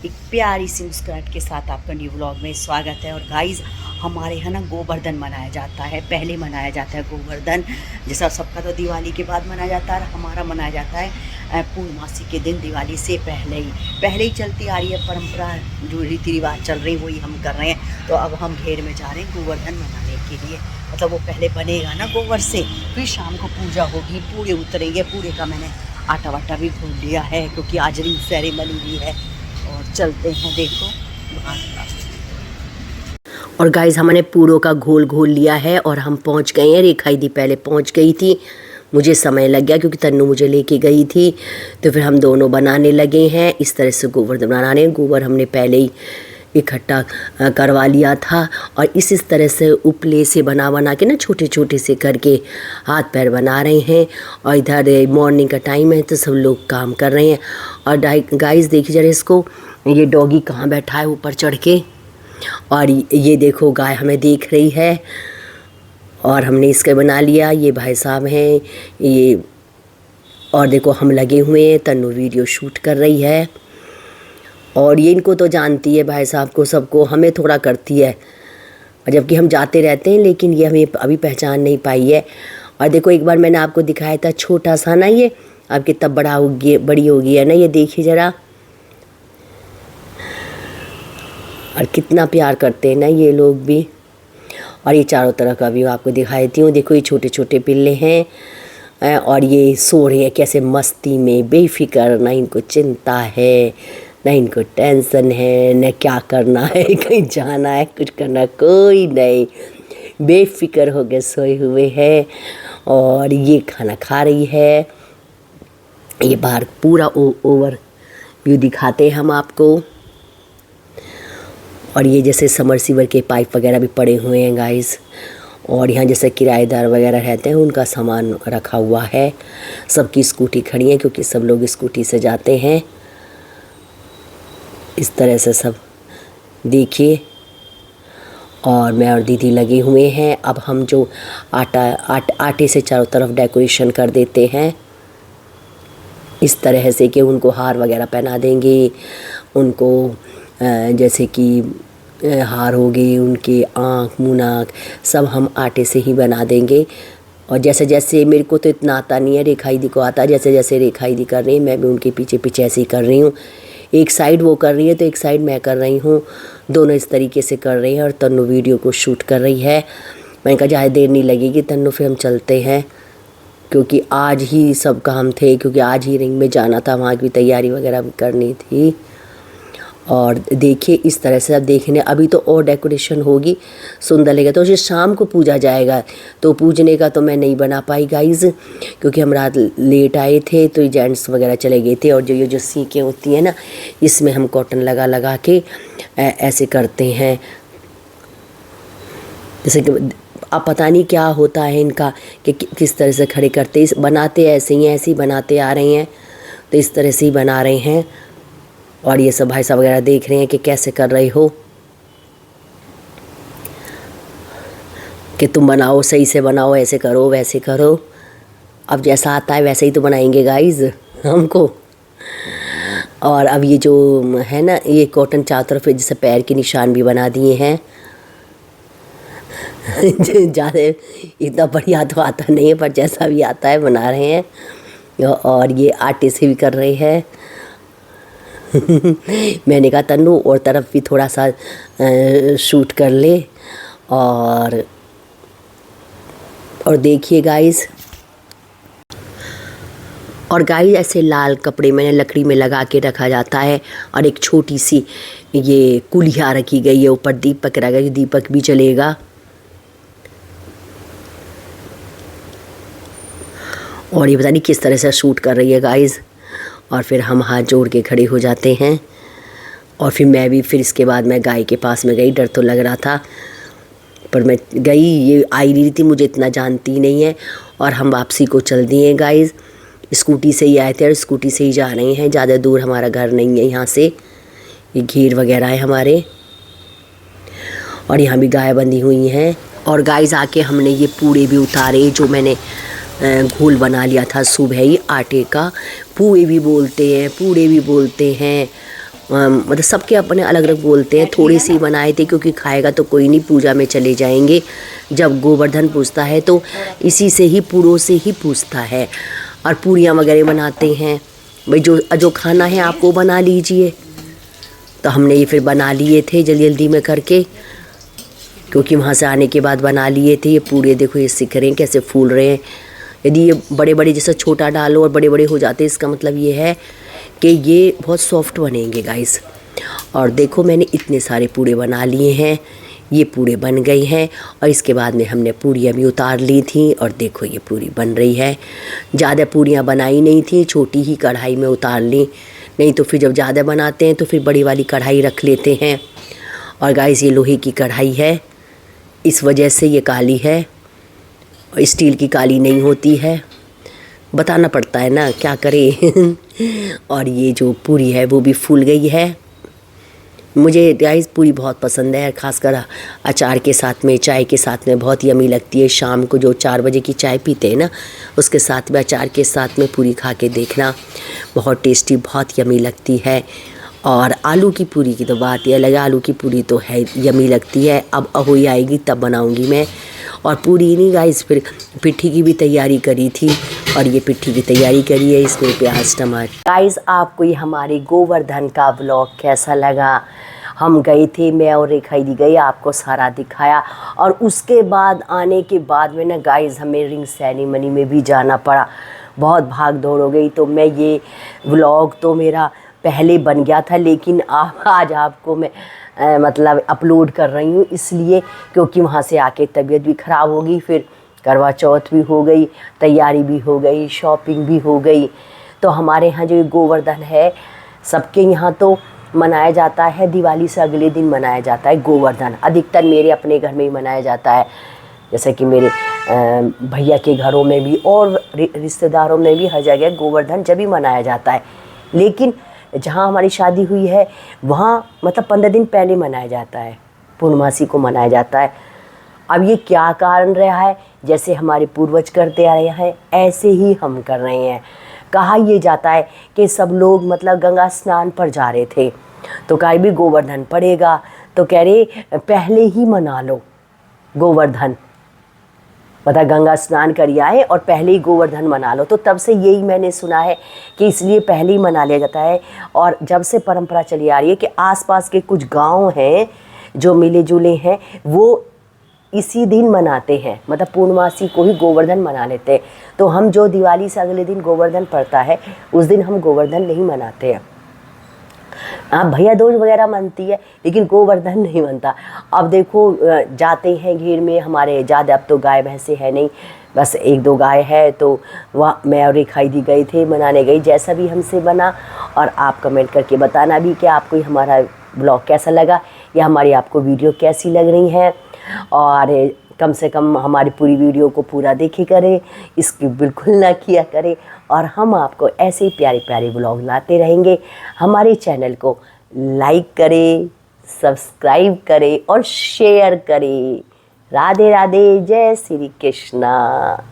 एक प्यारी सी मुस्कुराहट के साथ आपका न्यू व्लॉग में स्वागत है। और गाइस, हमारे यहाँ ना गोवर्धन मनाया जाता है। पहले मनाया जाता है गोवर्धन, जैसा सबका तो दिवाली के बाद मनाया जाता है, हमारा मनाया जाता है पूर्णमासी के दिन, दिवाली से पहले ही चलती आ रही है परंपरा। जो रीति रिवाज चल रही वही हम कर रहे हैं। तो अब हम घेर में जा रहे हैं गोवर्धन मनाने के लिए। मतलब वो पहले बनेगा ना गोबर से, फिर शाम को पूजा होगी, पूरे उतरेंगे। पूरे का मैंने आटा वाटा भी भून लिया है क्योंकि आज रिंग सेरेमनी भी है। और चलते हैं, देखो और गाइस, हमने पूरों का घोल लिया है और हम पहुंच गए हैं। रेखा दी पहले पहुंच गई थी, मुझे समय लग गया क्योंकि तन्नू मुझे लेके गई थी। तो फिर हम दोनों बनाने लगे हैं इस तरह से गोवर्धन बनाने। गोबर हमने पहले ही इकट्ठा करवा लिया था और इस तरह से उपले से बना के ना छोटे छोटे से करके हाथ पैर बना रहे हैं। और इधर मॉर्निंग का टाइम है तो सब लोग काम कर रहे हैं। और गाइस देखिए जरा इसको, ये डॉगी कहाँ बैठा है ऊपर चढ़ के। और ये देखो गाय हमें देख रही है और हमने इसका बना लिया। ये भाई साहब हैं ये, और देखो हम लगे हुए हैं। तन्नू वीडियो शूट कर रही है और ये इनको तो जानती है भाई साहब को, सबको। हमें थोड़ा करती है, जबकि हम जाते रहते हैं, लेकिन ये हमें अभी पहचान नहीं पाई है। और देखो एक बार मैंने आपको दिखाया था छोटा सा ना, ये अब कितना बड़ी हो गई है ना, ये देखिए ज़रा। और कितना प्यार करते हैं ना ये लोग भी। और ये चारों तरह का भी आपको दिखाई देती हूँ। देखो ये छोटे छोटे पिल्ले हैं और ये सो रहे हैं कैसे मस्ती में, बेफिक्र, ना इनको चिंता है, ना इनको टेंशन है, न क्या करना है, कहीं जाना है, कुछ करना, कोई नहीं, बेफिक्र हो के सोए हुए हैं। और ये खाना खा रही है। ये बाहर पूरा ओवर व्यू दिखाते हैं हम आपको। और ये जैसे समरसीवर के पाइप वगैरह भी पड़े हुए हैं गाइस। और यहाँ जैसे किराएदार वगैरह रहते हैं उनका सामान रखा हुआ है। सबकी स्कूटी खड़ी है क्योंकि सब लोग स्कूटी से जाते हैं। इस तरह से सब देखिए। और मैं और दीदी लगे हुए हैं। अब हम जो आटे से चारों तरफ डेकोरेशन कर देते हैं इस तरह से कि उनको हार वगैरह पहना देंगे। उनको जैसे कि हार हो गए, उनके आँख मुँह नाक सब हम आटे से ही बना देंगे। और जैसे जैसे मेरे को तो इतना आता नहीं है, रेखा दी को आता है। जैसे जैसे रेखा दी कर रही है मैं भी उनके पीछे पीछे ऐसे ही कर रही हूँ। एक साइड वो कर रही है तो एक साइड मैं कर रही हूँ, दोनों इस तरीके से कर रही हैं। और तन्नू वीडियो को शूट कर रही है। मैंने कहा ज़्यादा देर नहीं लगेगी तन्नू, फिर हम चलते हैं क्योंकि आज ही सब काम थे, क्योंकि आज ही रिंग में जाना था, वहाँ की तैयारी वगैरह भी करनी थी। और देखिए इस तरह से अब देखने, अभी तो और डेकोरेशन होगी, सुंदर लगेगा। तो ये शाम को पूजा जाएगा, तो पूजने का तो मैं नहीं बना पाई गाइज़ क्योंकि हम रात लेट आए थे। तो जेंट्स वगैरह चले गए थे। और जो सीखें होती हैं ना, इसमें हम कॉटन लगा के ऐसे करते हैं। जैसे कि अब पता नहीं क्या होता है इनका कि किस तरह से खड़े करते, बनाते ऐसे ही बनाते आ रहे हैं, तो इस तरह से ही बना रहे हैं। और ये सब भाई साहब वगैरह देख रहे हैं कि कैसे कर रहे हो, कि तुम बनाओ, सही से बनाओ, ऐसे करो वैसे करो। अब जैसा आता है वैसे ही तो बनाएंगे गाइज हमको। और अब ये जो है ना, ये कॉटन चारों तरफ जैसे पैर के निशान भी बना दिए हैं। ज़्यादा इतना बढ़िया तो आता नहीं है, पर जैसा भी आता है बना रहे हैं। और ये आटे से भी कर रहे हैं। मैंने कहा तन्नू और तरफ भी थोड़ा सा शूट कर ले। और देखिए गाइस, और गाइस ऐसे लाल कपड़े मैंने लकड़ी में लगा के रखा जाता है। और एक छोटी सी ये कुलिया रखी गई है, ऊपर दीपक रखा गया, दीपक भी चलेगा। और ये पता नहीं किस तरह से शूट कर रही है गाइस। और फिर हम हाथ जोड़ के खड़े हो जाते हैं। और फिर इसके बाद मैं गाय के पास में गई। डर तो लग रहा था पर मैं गई, ये आई नहीं थी, मुझे इतना जानती नहीं है। और हम वापसी को चल दिए गाइस। स्कूटी से ही आए थे और स्कूटी से ही जा रहे हैं, ज़्यादा दूर हमारा घर नहीं है यहाँ से। ये घेर वगैरह है हमारे, और यहाँ भी गाय बंधी हुई हैं। और गाइस आके हमने ये पूरे भी उतारे जो मैंने घोल बना लिया था सुबह ही आटे का। पूड़े भी बोलते हैं, पूड़े भी बोलते हैं। मतलब सबके अपने अलग अलग बोलते हैं। थोड़ी सी बनाए थे क्योंकि खाएगा तो कोई नहीं, पूजा में चले जाएंगे। जब गोवर्धन पूजता है तो इसी से ही, पूरों से ही पूजता है। और पूरियाँ वगैरह बनाते हैं। भाई जो जो खाना है आप वो बना लीजिए। तो हमने ये फिर बना लिए थे जल्दी जल्दी में करके, क्योंकि वहाँ से आने के बाद बना लिए थे। ये पूरे देखो ये सिक रहे हैं, कैसे फूल रहे हैं। यदि ये बड़े बड़े जैसे छोटा डालो और बड़े बड़े हो जाते हैं, इसका मतलब ये है कि ये बहुत सॉफ्ट बनेंगे गाइस। और देखो मैंने इतने सारे पूरे बना लिए हैं, ये पूरे बन गई हैं। और इसके बाद में हमने पूरियाँ भी उतार ली थी और देखो ये पूरी बन रही है। ज़्यादा पूरियाँ बनाई नहीं थी, छोटी ही कढ़ाई में उतार ली, नहीं तो फिर जब ज़्यादा बनाते हैं तो फिर बड़ी वाली कढ़ाई रख लेते हैं। और गाइस ये लोहे की कढ़ाई है, इस वजह से ये काली है, स्टील की काली नहीं होती है। बताना पड़ता है ना, क्या करें। और ये जो पूरी है वो भी फूल गई है। मुझे गाइस पूरी बहुत पसंद है, खासकर अचार के साथ में, चाय के साथ में बहुत यमी लगती है। शाम को जो 4 बजे की चाय पीते हैं ना, उसके साथ में अचार के साथ में पूरी खा के देखना, बहुत टेस्टी, बहुत यमी लगती है। और आलू की पूरी की तो बात ही अलग है, आलू की पूरी तो है यमी लगती है। अब अहोई आएगी तब बनाऊंगी मैं। और पूरी नहीं गाइस, फिर पिट्ठी की भी तैयारी करी थी, और ये पिट्ठी की तैयारी करी है, इसमें प्याज टमाटर। गाइस आपको ये हमारे गोवर्धन का व्लॉग कैसा लगा? हम गए थे, मैं और रेखा दी गई, आपको सारा दिखाया। और उसके बाद आने के बाद में ना गाइस हमें रिंग सेरेमनी में भी जाना पड़ा, बहुत भाग दौड़ हो गई। तो मैं ये व्लॉग तो मेरा पहले बन गया था, लेकिन आज आपको मैं मतलब अपलोड कर रही हूँ, इसलिए क्योंकि वहाँ से आके तबीयत भी ख़राब होगी, फिर करवा चौथ भी हो गई, तैयारी भी हो गई, शॉपिंग भी हो गई। तो हमारे यहाँ जो गोवर्धन है, सबके यहाँ तो मनाया जाता है, दिवाली से अगले दिन मनाया जाता है गोवर्धन। अधिकतर मेरे अपने घर में ही मनाया जाता है, जैसे कि मेरे भैया के घरों में भी और रिश्तेदारों में भी हर जगह गोवर्धन जब भी मनाया जाता है। लेकिन जहाँ हमारी शादी हुई है वहाँ मतलब 15 दिन पहले मनाया जाता है, पूर्णमासी को मनाया जाता है। अब ये क्या कारण रहा है, जैसे हमारे पूर्वज करते आ रहे हैं ऐसे ही हम कर रहे हैं। कहा यह जाता है कि सब लोग मतलब गंगा स्नान पर जा रहे थे, तो कहा भी गोवर्धन पड़ेगा, तो कह रहे पहले ही मना लो गोवर्धन, मतलब गंगा स्नान कर आए और पहले ही गोवर्धन मना लो। तो तब से यही मैंने सुना है कि इसलिए पहले ही मना लिया जाता है। और जब से परंपरा चली आ रही है कि आसपास के कुछ गांव हैं जो मिले जुले हैं, वो इसी दिन मनाते हैं, मतलब पूर्णमासी को ही गोवर्धन मना लेते हैं। तो हम जो दिवाली से अगले दिन गोवर्धन पड़ता है, उस दिन हम गोवर्धन नहीं मनाते हैं। हाँ भैया दूज वगैरह मनती है, लेकिन गोवर्धन नहीं मनता। अब देखो जाते हैं घेर में, हमारे ज़्यादा अब तो गाय भैंसे है नहीं, बस 1-2 गाय है। तो वहाँ मैं और रेखा दी गई थे, मनाने गई, जैसा भी हमसे बना। और आप कमेंट करके बताना भी कि आपको ये हमारा ब्लॉग कैसा लगा, या हमारी आपको वीडियो कैसी लग रही है। और कम से कम हमारी पूरी वीडियो को पूरा देखे करें, इसकी बिल्कुल ना किया करें। और हम आपको ऐसे ही प्यारे प्यारे ब्लॉग लाते रहेंगे। हमारे चैनल को लाइक करें, सब्सक्राइब करें और शेयर करें। राधे राधे, जय श्री कृष्णा।